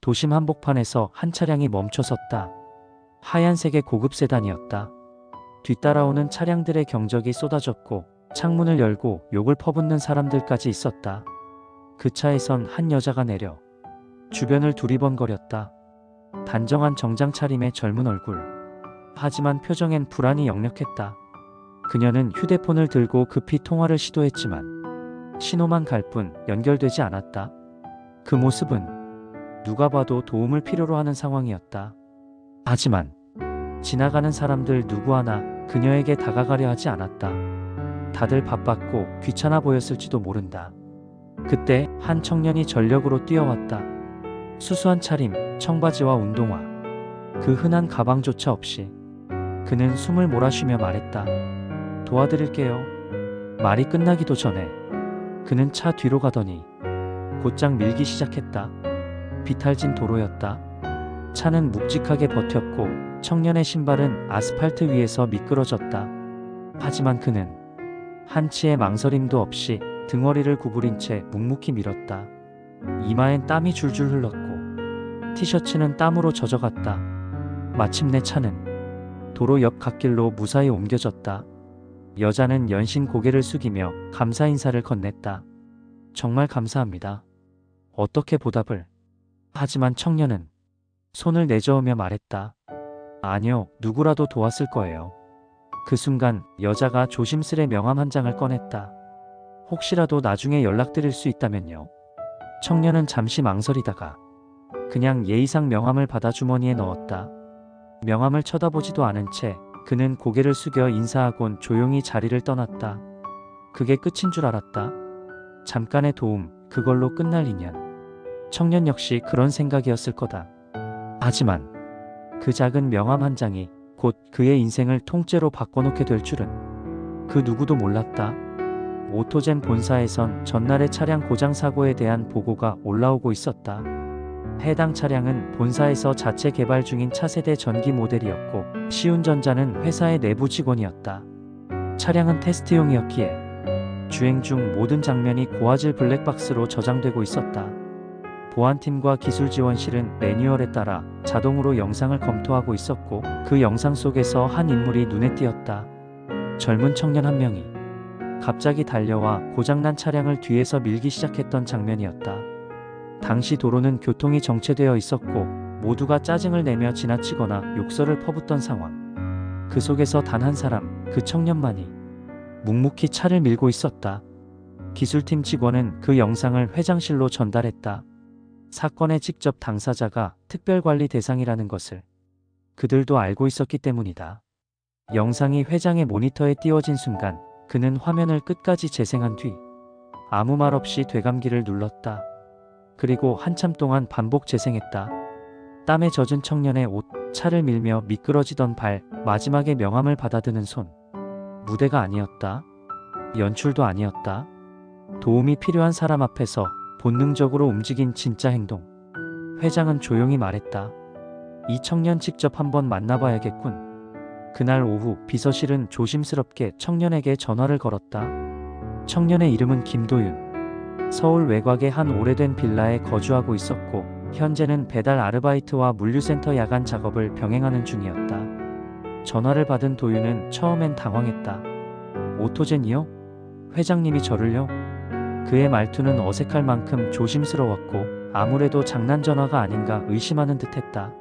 도심 한복판에서 한 차량이 멈춰 섰다. 하얀색의 고급 세단이었다. 뒤따라오는 차량들의 경적이 쏟아졌고 창문을 열고 욕을 퍼붓는 사람들까지 있었다. 그 차에선 한 여자가 내려 주변을 두리번거렸다. 단정한 정장 차림의 젊은 얼굴. 하지만 표정엔 불안이 역력했다. 그녀는 휴대폰을 들고 급히 통화를 시도했지만 신호만 갈 뿐 연결되지 않았다. 그 모습은 누가 봐도 도움을 필요로 하는 상황이었다. 하지만 지나가는 사람들 누구 하나 그녀에게 다가가려 하지 않았다. 다들 바빴고 귀찮아 보였을지도 모른다. 그때 한 청년이 전력으로 뛰어왔다. 수수한 차림, 청바지와 운동화. 그 흔한 가방조차 없이. 그는 숨을 몰아쉬며 말했다. 도와드릴게요. 말이 끝나기도 전에 그는 차 뒤로 가더니 곧장 밀기 시작했다. 비탈진 도로였다. 차는 묵직하게 버텼고 청년의 신발은 아스팔트 위에서 미끄러졌다. 하지만 그는 한치의 망설임도 없이 등허리를 구부린 채 묵묵히 밀었다. 이마엔 땀이 줄줄 흘렀고 티셔츠는 땀으로 젖어갔다. 마침내 차는 도로 옆 갓길로 무사히 옮겨졌다. 여자는 연신 고개를 숙이며 감사 인사를 건넸다. 정말 감사합니다. 어떻게 보답을? 하지만 청년은 손을 내저으며 말했다. 아니요, 누구라도 도왔을 거예요. 그 순간 여자가 조심스레 명함 한 장을 꺼냈다. 혹시라도 나중에 연락드릴 수 있다면요. 청년은 잠시 망설이다가 그냥 예의상 명함을 받아 주머니에 넣었다. 명함을 쳐다보지도 않은 채 그는 고개를 숙여 인사하곤 조용히 자리를 떠났다. 그게 끝인 줄 알았다. 잠깐의 도움, 그걸로 끝날 인연. 청년 역시 그런 생각이었을 거다. 하지만 그 작은 명함 한 장이 곧 그의 인생을 통째로 바꿔놓게 될 줄은 그 누구도 몰랐다. 오토젠 본사에선 전날의 차량 고장 사고에 대한 보고가 올라오고 있었다. 해당 차량은 본사에서 자체 개발 중인 차세대 전기 모델이었고 시운전자는 회사의 내부 직원이었다. 차량은 테스트용이었기에 주행 중 모든 장면이 고화질 블랙박스로 저장되고 있었다. 보안팀과 기술지원실은 매뉴얼에 따라 자동으로 영상을 검토하고 있었고 그 영상 속에서 한 인물이 눈에 띄었다. 젊은 청년 한 명이 갑자기 달려와 고장난 차량을 뒤에서 밀기 시작했던 장면이었다. 당시 도로는 교통이 정체되어 있었고 모두가 짜증을 내며 지나치거나 욕설을 퍼붓던 상황. 그 속에서 단 한 사람, 그 청년만이 묵묵히 차를 밀고 있었다. 기술팀 직원은 그 영상을 회장실로 전달했다. 사건의 직접 당사자가 특별관리 대상이라는 것을 그들도 알고 있었기 때문이다. 영상이 회장의 모니터에 띄워진 순간 그는 화면을 끝까지 재생한 뒤 아무 말 없이 되감기를 눌렀다. 그리고 한참 동안 반복 재생했다. 땀에 젖은 청년의 옷, 차를 밀며 미끄러지던 발, 마지막에 명함을 받아드는 손. 무대가 아니었다. 연출도 아니었다. 도움이 필요한 사람 앞에서 본능적으로 움직인 진짜 행동. 회장은 조용히 말했다. 이 청년 직접 한번 만나봐야겠군. 그날 오후 비서실은 조심스럽게 청년에게 전화를 걸었다. 청년의 이름은 김도윤. 서울 외곽의 한 오래된 빌라에 거주하고 있었고 현재는 배달 아르바이트와 물류센터 야간 작업을 병행하는 중이었다. 전화를 받은 도윤은 처음엔 당황했다. 오토젠이요? 회장님이 저를요? 그의 말투는 어색할 만큼 조심스러웠고 아무래도 장난 전화가 아닌가 의심하는 듯했다.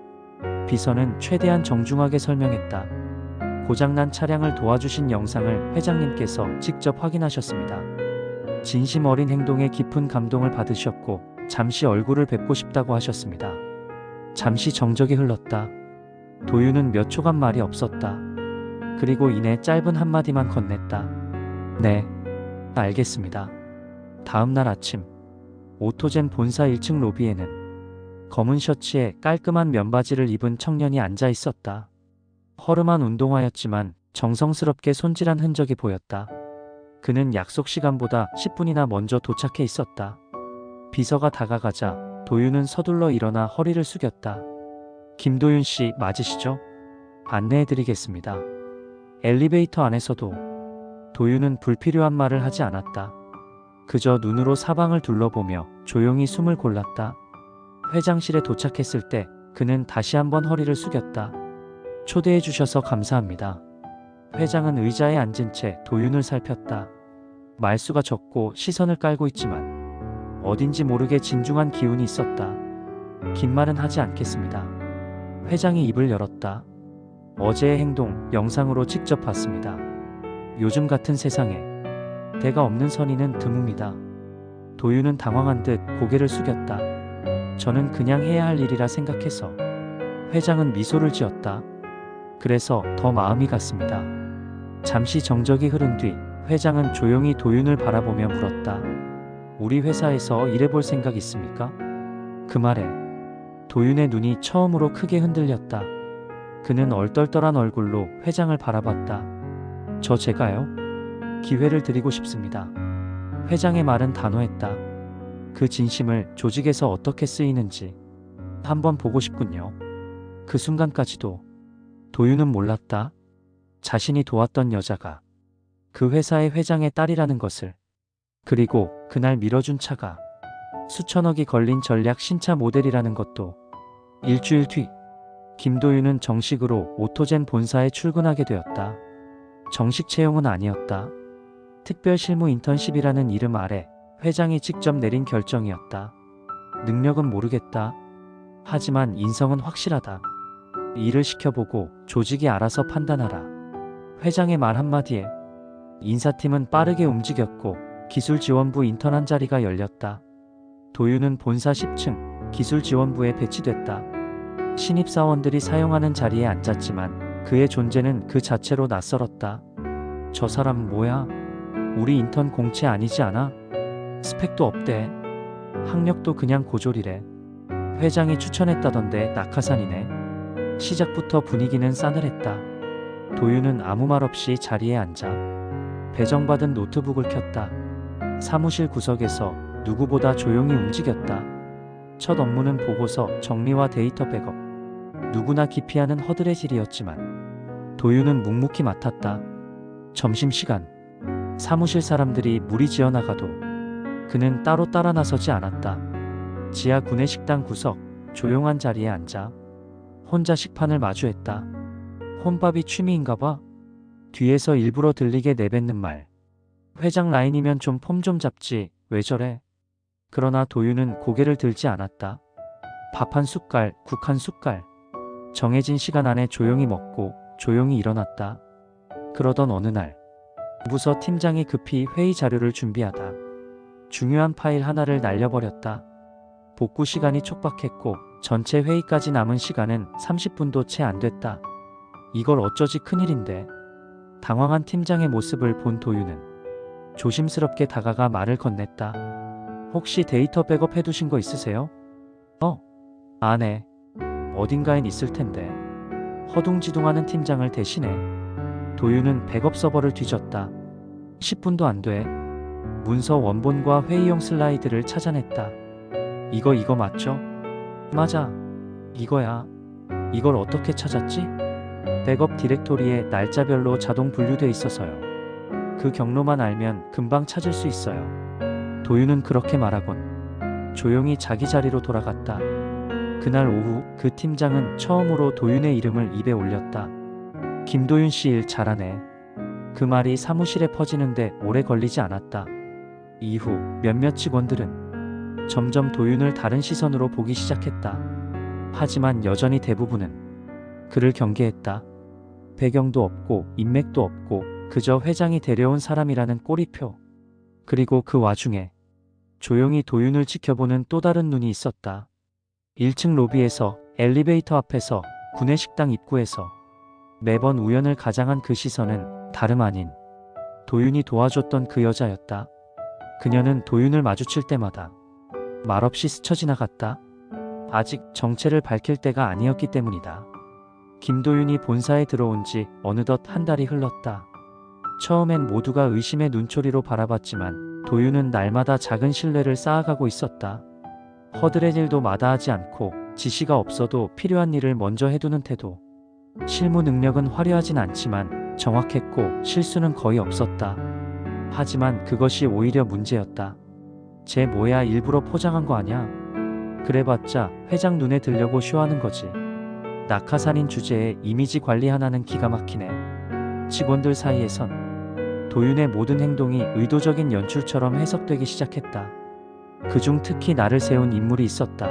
비서는 최대한 정중하게 설명했다. 고장난 차량을 도와주신 영상을 회장님께서 직접 확인하셨습니다. 진심 어린 행동에 깊은 감동을 받으셨고 잠시 얼굴을 뵙고 싶다고 하셨습니다. 잠시 정적이 흘렀다. 도윤은 몇 초간 말이 없었다. 그리고 이내 짧은 한마디만 건넸다. 네, 알겠습니다. 다음 날 아침 오토젠 본사 1층 로비에는 검은 셔츠에 깔끔한 면바지를 입은 청년이 앉아 있었다. 허름한 운동화였지만 정성스럽게 손질한 흔적이 보였다. 그는 약속 시간보다 10분이나 먼저 도착해 있었다. 비서가 다가가자 도윤은 서둘러 일어나 허리를 숙였다. 김도윤 씨 맞으시죠? 안내해드리겠습니다. 엘리베이터 안에서도 도윤은 불필요한 말을 하지 않았다. 그저 눈으로 사방을 둘러보며 조용히 숨을 골랐다. 회장실에 도착했을 때 그는 다시 한번 허리를 숙였다. 초대해 주셔서 감사합니다. 회장은 의자에 앉은 채 도윤을 살폈다. 말수가 적고 시선을 깔고 있지만 어딘지 모르게 진중한 기운이 있었다. 긴 말은 하지 않겠습니다. 회장이 입을 열었다. 어제의 행동 영상으로 직접 봤습니다. 요즘 같은 세상에 대가 없는 선의는 드뭅니다. 도윤은 당황한 듯 고개를 숙였다. 저는 그냥 해야 할 일이라 생각해서. 회장은 미소를 지었다. 그래서 더 마음이 갔습니다. 잠시 정적이 흐른 뒤 회장은 조용히 도윤을 바라보며 물었다. 우리 회사에서 일해볼 생각 있습니까? 그 말에 도윤의 눈이 처음으로 크게 흔들렸다. 그는 얼떨떨한 얼굴로 회장을 바라봤다. 제가요? 기회를 드리고 싶습니다. 회장의 말은 단호했다. 그 진심을 조직에서 어떻게 쓰이는지 한번 보고 싶군요. 그 순간까지도 도윤은 몰랐다. 자신이 도왔던 여자가 그 회사의 회장의 딸이라는 것을. 그리고 그날 밀어준 차가 수천억이 걸린 전략 신차 모델이라는 것도. 일주일 뒤 김도윤은 정식으로 오토젠 본사에 출근하게 되었다. 정식 채용은 아니었다. 특별 실무 인턴십이라는 이름 아래 회장이 직접 내린 결정이었다. 능력은 모르겠다. 하지만 인성은 확실하다. 일을 시켜보고 조직이 알아서 판단하라. 회장의 말 한마디에 인사팀은 빠르게 움직였고 기술지원부 인턴 한 자리가 열렸다. 도윤은 본사 10층 기술지원부에 배치됐다. 신입사원들이 사용하는 자리에 앉았지만 그의 존재는 그 자체로 낯설었다. 저 사람 뭐야? 우리 인턴 공채 아니지 않아? 스펙도 없대. 학력도 그냥 고졸이래. 회장이 추천했다던데 낙하산이네. 시작부터 분위기는 싸늘했다. 도윤은 아무 말 없이 자리에 앉아 배정받은 노트북을 켰다. 사무실 구석에서 누구보다 조용히 움직였다. 첫 업무는 보고서 정리와 데이터 백업. 누구나 기피하는 허드렛일이었지만 도윤은 묵묵히 맡았다. 점심시간 사무실 사람들이 무리 지어나가도 그는 따로 따라 나서지 않았다. 지하 구내식당 구석 조용한 자리에 앉아 혼자 식판을 마주했다. 혼밥이 취미인가봐. 뒤에서 일부러 들리게 내뱉는 말. 회장 라인이면 좀 폼 좀 잡지 왜 저래? 그러나 도윤은 고개를 들지 않았다. 밥 한 숟갈, 국 한 숟갈. 정해진 시간 안에 조용히 먹고 조용히 일어났다. 그러던 어느 날 부서 팀장이 급히 회의 자료를 준비하다 중요한 파일 하나를 날려버렸다. 복구 시간이 촉박했고 전체 회의까지 남은 시간은 30분도 채 안 됐다. 이걸 어쩌지 큰일인데. 당황한 팀장의 모습을 본 도윤은 조심스럽게 다가가 말을 건넸다. 혹시 데이터 백업 해두신 거 있으세요? 안 해. 어딘가엔 있을 텐데. 허둥지둥하는 팀장을 대신해 도윤은 백업 서버를 뒤졌다. 10분도 안 돼. 문서 원본과 회의용 슬라이드를 찾아냈다. 이거 맞죠? 맞아. 이거야. 이걸 어떻게 찾았지? 백업 디렉토리에 날짜별로 자동 분류돼 있어서요. 그 경로만 알면 금방 찾을 수 있어요. 도윤은 그렇게 말하곤 조용히 자기 자리로 돌아갔다. 그날 오후 그 팀장은 처음으로 도윤의 이름을 입에 올렸다. 김도윤 씨 일 잘하네. 그 말이 사무실에 퍼지는데 오래 걸리지 않았다. 이후 몇몇 직원들은 점점 도윤을 다른 시선으로 보기 시작했다. 하지만 여전히 대부분은 그를 경계했다. 배경도 없고 인맥도 없고 그저 회장이 데려온 사람이라는 꼬리표. 그리고 그 와중에 조용히 도윤을 지켜보는 또 다른 눈이 있었다. 1층 로비에서, 엘리베이터 앞에서, 구내식당 입구에서 매번 우연을 가장한 그 시선은 다름 아닌 도윤이 도와줬던 그 여자였다. 그녀는 도윤을 마주칠 때마다 말없이 스쳐 지나갔다. 아직 정체를 밝힐 때가 아니었기 때문이다. 김도윤이 본사에 들어온 지 어느덧 한 달이 흘렀다. 처음엔 모두가 의심의 눈초리로 바라봤지만 도윤은 날마다 작은 신뢰를 쌓아가고 있었다. 허드렛 일도 마다하지 않고 지시가 없어도 필요한 일을 먼저 해두는 태도. 실무 능력은 화려하진 않지만 정확했고 실수는 거의 없었다. 하지만 그것이 오히려 문제였다. 쟤 뭐야 일부러 포장한 거 아냐? 그래봤자 회장 눈에 들려고 쇼하는 거지. 낙하산인 주제에 이미지 관리 하나는 기가 막히네. 직원들 사이에선 도윤의 모든 행동이 의도적인 연출처럼 해석되기 시작했다. 그중 특히 나를 세운 인물이 있었다.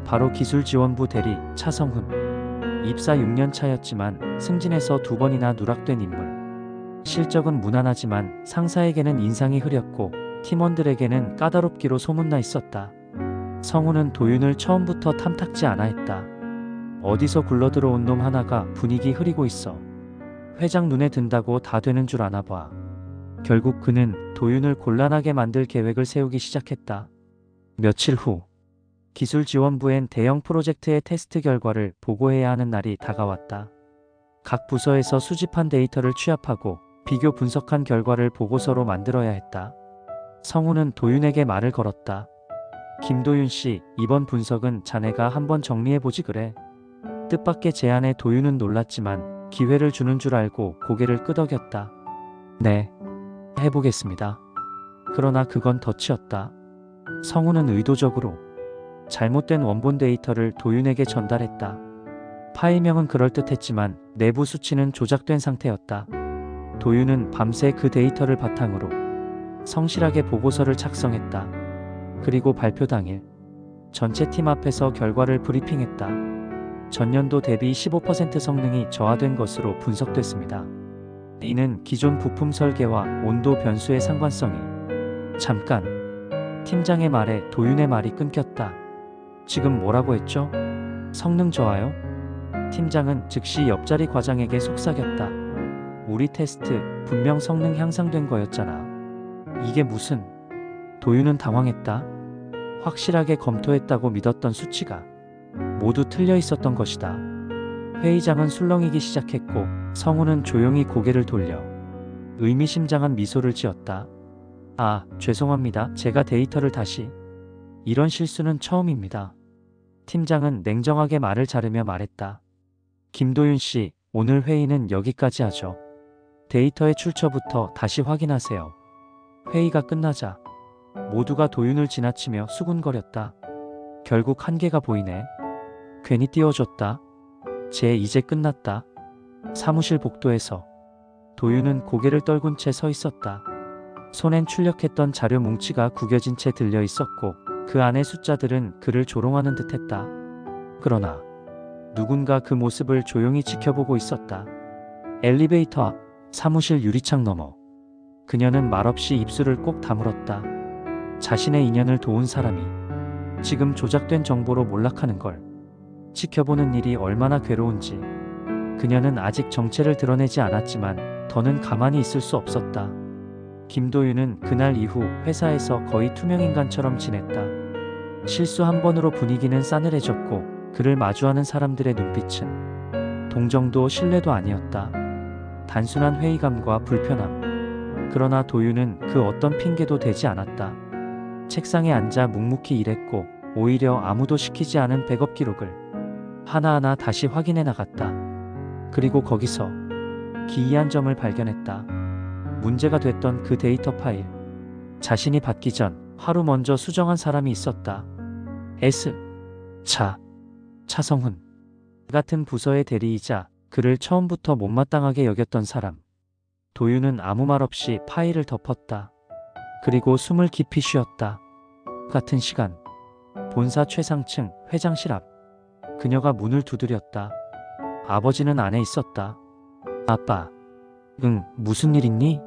바로 기술지원부 대리 차성훈. 입사 6년 차였지만 승진해서 2번이나 누락된 인물. 실적은 무난하지만 상사에게는 인상이 흐렸고 팀원들에게는 까다롭기로 소문나 있었다. 성훈은 도윤을 처음부터 탐탁지 않아 했다. 어디서 굴러들어온 놈 하나가 분위기 흐리고 있어. 회장 눈에 든다고 다 되는 줄 아나 봐. 결국 그는 도윤을 곤란하게 만들 계획을 세우기 시작했다. 며칠 후 기술지원부엔 대형 프로젝트의 테스트 결과를 보고해야 하는 날이 다가왔다. 각 부서에서 수집한 데이터를 취합하고 비교 분석한 결과를 보고서로 만들어야 했다. 성훈은 도윤에게 말을 걸었다. 김도윤 씨, 이번 분석은 자네가 한번 정리해보지 그래. 뜻밖의 제안에 도윤은 놀랐지만 기회를 주는 줄 알고 고개를 끄덕였다. 네, 해보겠습니다. 그러나 그건 덫이었다. 성훈은 의도적으로 잘못된 원본 데이터를 도윤에게 전달했다. 파일명은 그럴듯했지만 내부 수치는 조작된 상태였다. 도윤은 밤새 그 데이터를 바탕으로 성실하게 보고서를 작성했다. 그리고 발표 당일 전체 팀 앞에서 결과를 브리핑했다. 전년도 대비 15% 성능이 저하된 것으로 분석됐습니다. 이는 기존 부품 설계와 온도 변수의 상관성이. 잠깐. 팀장의 말에 도윤의 말이 끊겼다. 지금 뭐라고 했죠? 성능 저하요? 팀장은 즉시 옆자리 과장에게 속삭였다. 우리 테스트 분명 성능 향상된 거였잖아. 이게 무슨... 도윤은 당황했다. 확실하게 검토했다고 믿었던 수치가 모두 틀려 있었던 것이다. 회의장은 술렁이기 시작했고 성훈은 조용히 고개를 돌려 의미심장한 미소를 지었다. 아, 죄송합니다. 제가 데이터를 다시... 이런 실수는 처음입니다. 팀장은 냉정하게 말을 자르며 말했다. 김도윤 씨, 오늘 회의는 여기까지 하죠. 데이터의 출처부터 다시 확인하세요. 회의가 끝나자 모두가 도윤을 지나치며 수군거렸다. 결국 한계가 보이네. 괜히 띄워줬다. 쟤 이제 끝났다. 사무실 복도에서 도윤은 고개를 떨군 채 서 있었다. 손엔 출력했던 자료 뭉치가 구겨진 채 들려 있었고 그 안의 숫자들은 그를 조롱하는 듯했다. 그러나 누군가 그 모습을 조용히 지켜보고 있었다. 엘리베이터 앞, 사무실 유리창 너머. 그녀는 말없이 입술을 꼭 다물었다. 자신의 인연을 도운 사람이 지금 조작된 정보로 몰락하는 걸 지켜보는 일이 얼마나 괴로운지. 그녀는 아직 정체를 드러내지 않았지만 더는 가만히 있을 수 없었다. 김도윤은 그날 이후 회사에서 거의 투명인간처럼 지냈다. 실수 한 번으로 분위기는 싸늘해졌고 그를 마주하는 사람들의 눈빛은 동정도 신뢰도 아니었다. 단순한 회의감과 불편함. 그러나 도윤은 그 어떤 핑계도 되지 않았다. 책상에 앉아 묵묵히 일했고 오히려 아무도 시키지 않은 백업 기록을 하나하나 다시 확인해 나갔다. 그리고 거기서 기이한 점을 발견했다. 문제가 됐던 그 데이터 파일. 자신이 받기 전 하루 먼저 수정한 사람이 있었다. 차성훈. 같은 부서의 대리이자 그를 처음부터 못마땅하게 여겼던 사람. 도윤은 아무 말 없이 파일을 덮었다. 그리고 숨을 깊이 쉬었다. 같은 시간 본사 최상층 회장실 앞. 그녀가 문을 두드렸다. 아버지는 안에 있었다. 아빠. 응, 무슨 일 있니?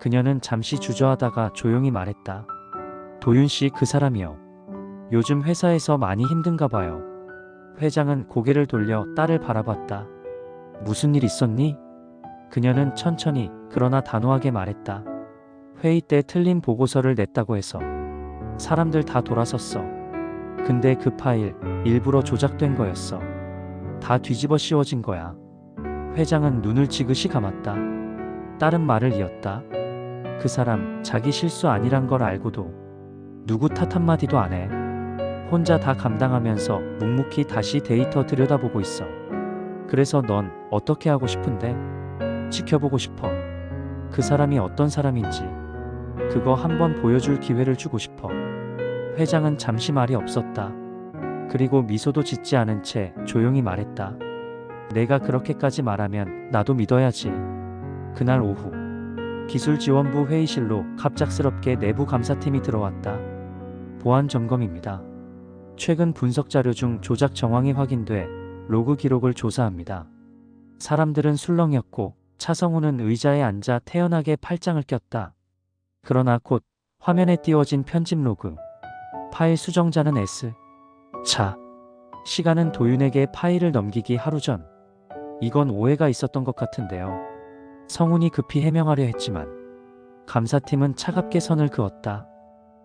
그녀는 잠시 주저하다가 조용히 말했다. 도윤 씨 그 사람이요. 요즘 회사에서 많이 힘든가 봐요. 회장은 고개를 돌려 딸을 바라봤다. 무슨 일 있었니? 그녀는 천천히 그러나 단호하게 말했다. 회의 때 틀린 보고서를 냈다고 해서 사람들 다 돌아섰어. 근데 그 파일 일부러 조작된 거였어. 다 뒤집어 씌워진 거야. 회장은 눈을 지그시 감았다. 딸은 말을 이었다. 그 사람 자기 실수 아니란 걸 알고도 누구 탓 한마디도 안 해. 혼자 다 감당하면서 묵묵히 다시 데이터 들여다보고 있어. 그래서 넌 어떻게 하고 싶은데? 지켜보고 싶어. 그 사람이 어떤 사람인지 그거 한번 보여줄 기회를 주고 싶어. 회장은 잠시 말이 없었다. 그리고 미소도 짓지 않은 채 조용히 말했다. 내가 그렇게까지 말하면 나도 믿어야지. 그날 오후 기술지원부 회의실로 갑작스럽게 내부 감사팀이 들어왔다. 보안 점검입니다. 최근 분석 자료 중 조작 정황이 확인돼 로그 기록을 조사합니다. 사람들은 술렁였고 차성우는 의자에 앉아 태연하게 팔짱을 꼈다. 그러나 곧 화면에 띄워진 편집 로그. 파일 수정자는 S. 자, 시간은 도윤에게 파일을 넘기기 하루 전. 이건 오해가 있었던 것 같은데요. 성훈이 급히 해명하려 했지만 감사팀은 차갑게 선을 그었다.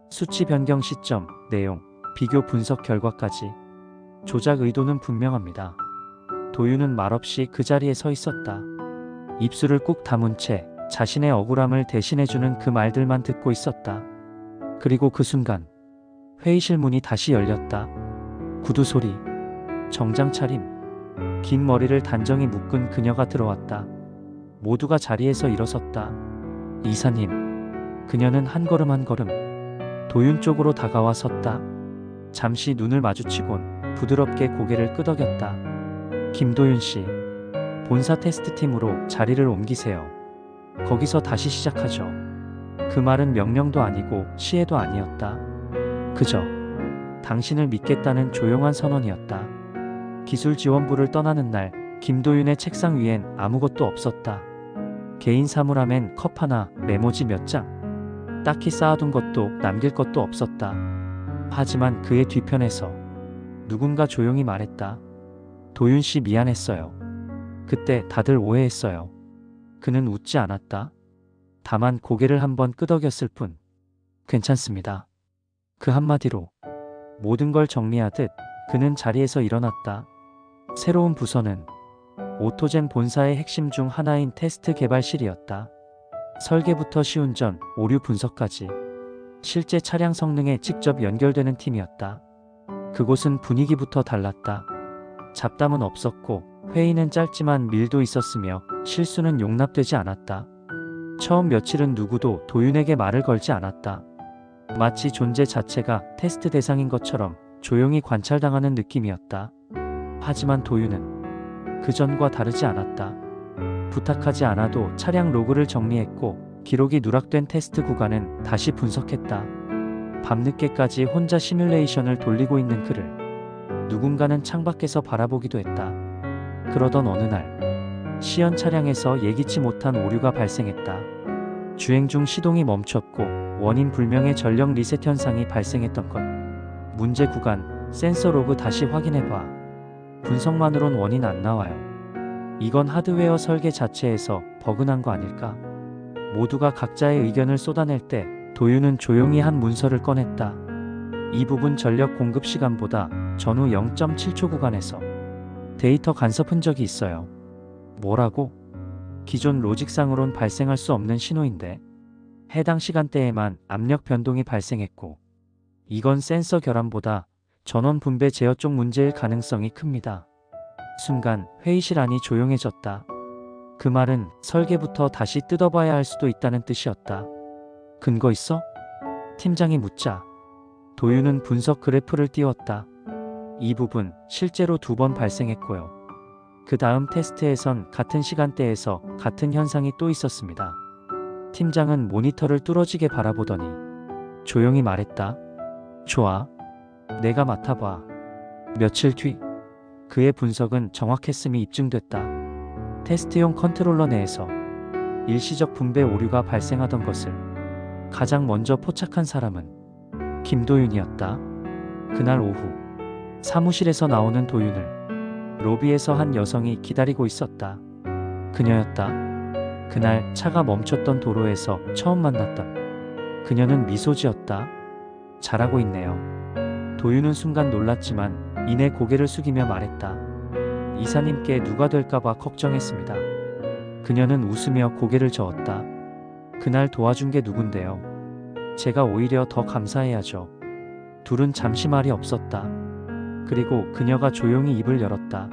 수치 변경 시점, 내용, 비교 분석 결과까지. 조작 의도는 분명합니다. 도윤은 말없이 그 자리에 서 있었다. 입술을 꾹 다문 채 자신의 억울함을 대신해주는 그 말들만 듣고 있었다. 그리고 그 순간 회의실 문이 다시 열렸다. 구두 소리, 정장 차림, 긴 머리를 단정히 묶은 그녀가 들어왔다. 모두가 자리에서 일어섰다. 이사님. 그녀는 한 걸음 한 걸음 도윤 쪽으로 다가와 섰다. 잠시 눈을 마주치곤 부드럽게 고개를 끄덕였다. 김도윤 씨, 본사 테스트팀으로 자리를 옮기세요. 거기서 다시 시작하죠. 그 말은 명령도 아니고 시혜도 아니었다. 그저 당신을 믿겠다는 조용한 선언이었다. 기술지원부를 떠나는 날 김도윤의 책상 위엔 아무것도 없었다. 개인 사물함엔 컵 하나, 메모지 몇 장. 딱히 쌓아둔 것도 남길 것도 없었다. 하지만 그의 뒤편에서 누군가 조용히 말했다. 도윤 씨 미안했어요. 그때 다들 오해했어요. 그는 웃지 않았다. 다만 고개를 한번 끄덕였을 뿐. 괜찮습니다. 그 한마디로 모든 걸 정리하듯 그는 자리에서 일어났다. 새로운 부서는 오토젠 본사의 핵심 중 하나인 테스트 개발실이었다. 설계부터 시운전, 오류 분석까지 실제 차량 성능에 직접 연결되는 팀이었다. 그곳은 분위기부터 달랐다. 잡담은 없었고 회의는 짧지만 밀도 있었으며 실수는 용납되지 않았다. 처음 며칠은 누구도 도윤에게 말을 걸지 않았다. 마치 존재 자체가 테스트 대상인 것처럼 조용히 관찰당하는 느낌이었다. 하지만 도윤은 그전과 다르지 않았다. 부탁하지 않아도 차량 로그를 정리했고 기록이 누락된 테스트 구간은 다시 분석했다. 밤늦게까지 혼자 시뮬레이션을 돌리고 있는 그를 누군가는 창밖에서 바라보기도 했다. 그러던 어느 날 시연 차량에서 예기치 못한 오류가 발생했다. 주행 중 시동이 멈췄고 원인 불명의 전력 리셋 현상이 발생했던 것. 문제 구간, 센서 로그 다시 확인해봐. 분석만으론 원인 안 나와요. 이건 하드웨어 설계 자체에서 버그 난 거 아닐까? 모두가 각자의 의견을 쏟아낼 때 도윤은 조용히 한 문서를 꺼냈다. 이 부분 전력 공급 시간보다 전후 0.7초 구간에서 데이터 간섭 흔적이 있어요. 뭐라고? 기존 로직상으론 발생할 수 없는 신호인데 해당 시간대에만 압력 변동이 발생했고 이건 센서 결함보다 전원 분배 제어 쪽 문제일 가능성이 큽니다. 순간 회의실 안이 조용해졌다. 그 말은 설계부터 다시 뜯어봐야 할 수도 있다는 뜻이었다. 근거 있어? 팀장이 묻자 도윤은 분석 그래프를 띄웠다. 이 부분 실제로 2번 발생했고요. 그 다음 테스트에선 같은 시간대에서 같은 현상이 또 있었습니다. 팀장은 모니터를 뚫어지게 바라보더니 조용히 말했다. 좋아. 내가 맡아봐. 며칠 뒤 그의 분석은 정확했음이 입증됐다. 테스트용 컨트롤러 내에서 일시적 분배 오류가 발생하던 것을 가장 먼저 포착한 사람은 김도윤이었다. 그날 오후 사무실에서 나오는 도윤을 로비에서 한 여성이 기다리고 있었다. 그녀였다. 그날 차가 멈췄던 도로에서 처음 만났던 그녀는 미소 지었다. 잘하고 있네요. 도윤은 순간 놀랐지만 이내 고개를 숙이며 말했다. 이사님께 누가 될까봐 걱정했습니다. 그녀는 웃으며 고개를 저었다. 그날 도와준 게 누군데요? 제가 오히려 더 감사해야죠. 둘은 잠시 말이 없었다. 그리고 그녀가 조용히 입을 열었다.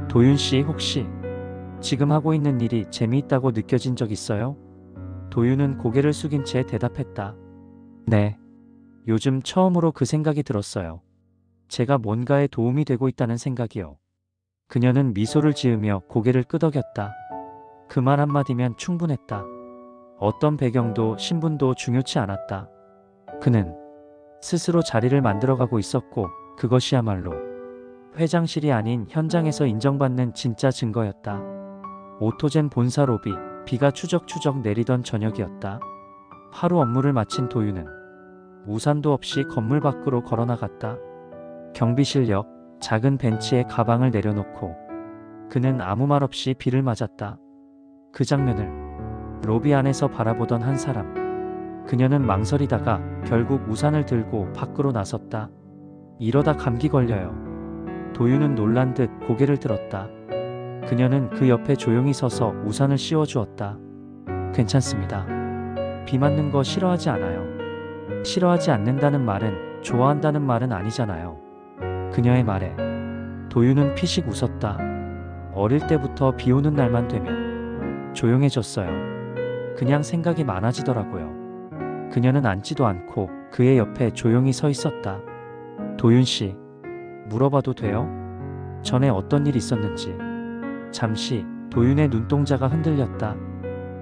도윤 씨 혹시 지금 하고 있는 일이 재미있다고 느껴진 적 있어요? 도윤은 고개를 숙인 채 대답했다. 네. 요즘 처음으로 그 생각이 들었어요. 제가 뭔가에 도움이 되고 있다는 생각이요. 그녀는 미소를 지으며 고개를 끄덕였다. 그 말 한마디면 충분했다. 어떤 배경도 신분도 중요치 않았다. 그는 스스로 자리를 만들어가고 있었고 그것이야말로 회장실이 아닌 현장에서 인정받는 진짜 증거였다. 오토젠 본사 로비, 비가 추적추적 내리던 저녁이었다. 하루 업무를 마친 도윤은 우산도 없이 건물 밖으로 걸어나갔다. 경비실역 작은 벤치에 가방을 내려놓고 그는 아무 말 없이 비를 맞았다. 그 장면을 로비 안에서 바라보던 한 사람. 그녀는 망설이다가 결국 우산을 들고 밖으로 나섰다. 이러다 감기 걸려요. 도윤은 놀란 듯 고개를 들었다. 그녀는 그 옆에 조용히 서서 우산을 씌워주었다. 괜찮습니다. 비 맞는 거 싫어하지 않아요. 싫어하지 않는다는 말은 좋아한다는 말은 아니잖아요. 그녀의 말에 도윤은 피식 웃었다. 어릴 때부터 비 오는 날만 되면 조용해졌어요. 그냥 생각이 많아지더라고요. 그녀는 앉지도 않고 그의 옆에 조용히 서 있었다. 도윤 씨, 물어봐도 돼요? 전에 어떤 일 있었는지. 잠시 도윤의 눈동자가 흔들렸다.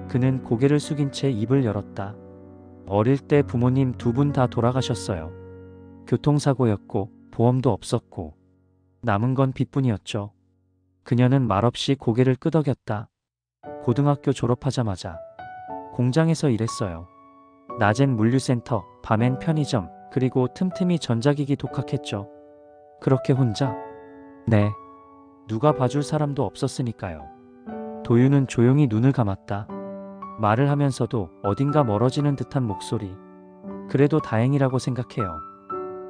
그는 고개를 숙인 채 입을 열었다. 어릴 때 부모님 두 분 다 돌아가셨어요. 교통사고였고 보험도 없었고 남은 건 빚뿐이었죠. 그녀는 말없이 고개를 끄덕였다. 고등학교 졸업하자마자 공장에서 일했어요. 낮엔 물류센터, 밤엔 편의점, 그리고 틈틈이 전자기기 독학했죠. 그렇게 혼자? 네. 누가 봐줄 사람도 없었으니까요. 도윤은 조용히 눈을 감았다. 말을 하면서도 어딘가 멀어지는 듯한 목소리. 그래도 다행이라고 생각해요.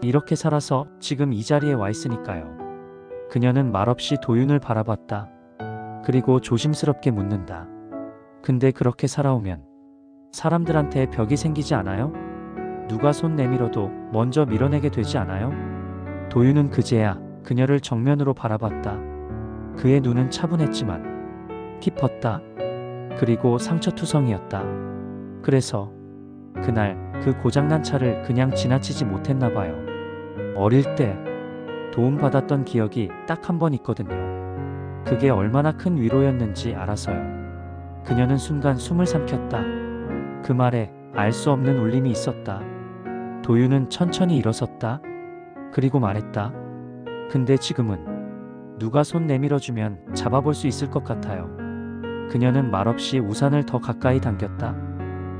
이렇게 살아서 지금 이 자리에 와 있으니까요. 그녀는 말없이 도윤을 바라봤다. 그리고 조심스럽게 묻는다. 근데 그렇게 살아오면 사람들한테 벽이 생기지 않아요? 누가 손 내밀어도 먼저 밀어내게 되지 않아요? 도윤은 그제야 그녀를 정면으로 바라봤다. 그의 눈은 차분했지만 깊었다. 그리고 상처투성이었다. 그래서 그날 그 고장난 차를 그냥 지나치지 못했나 봐요. 어릴 때 도움받았던 기억이 딱 한 번 있거든요. 그게 얼마나 큰 위로였는지 알아서요. 그녀는 순간 숨을 삼켰다. 그 말에 알 수 없는 울림이 있었다. 도윤은 천천히 일어섰다. 그리고 말했다. 근데 지금은 누가 손 내밀어주면 잡아볼 수 있을 것 같아요. 그녀는 말없이 우산을 더 가까이 당겼다.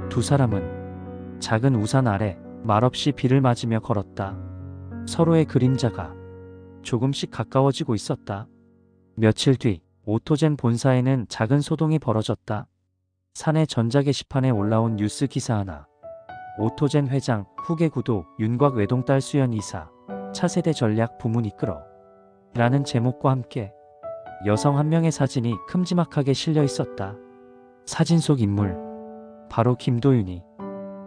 두 사람은 작은 우산 아래 말없이 비를 맞으며 걸었다. 서로의 그림자가 조금씩 가까워지고 있었다. 며칠 뒤 오토젠 본사에는 작은 소동이 벌어졌다. 사내 전자게시판에 올라온 뉴스 기사 하나. 오토젠 회장 후계 구도 윤곽 외동딸 수연 이사 차세대 전략 부문 이끌어 라는 제목과 함께 여성 한 명의 사진이 큼지막하게 실려 있었다. 사진 속 인물 바로 김도윤이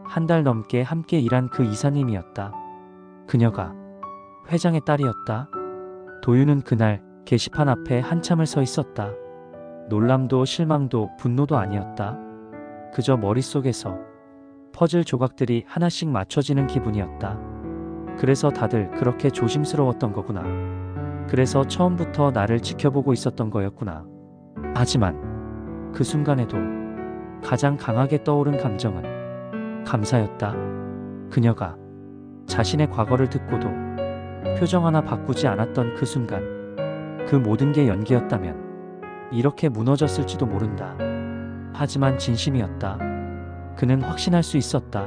한 달 넘게 함께 일한 그 이사님이었다. 그녀가 회장의 딸이었다. 도윤은 그날 게시판 앞에 한참을 서 있었다. 놀람도 실망도 분노도 아니었다. 그저 머릿속에서 퍼즐 조각들이 하나씩 맞춰지는 기분이었다. 그래서 다들 그렇게 조심스러웠던 거구나. 그래서 처음부터 나를 지켜보고 있었던 거였구나. 하지만 그 순간에도 가장 강하게 떠오른 감정은 감사였다. 그녀가 자신의 과거를 듣고도 표정 하나 바꾸지 않았던 그 순간, 그 모든 게 연기였다면 이렇게 무너졌을지도 모른다. 하지만 진심이었다. 그는 확신할 수 있었다.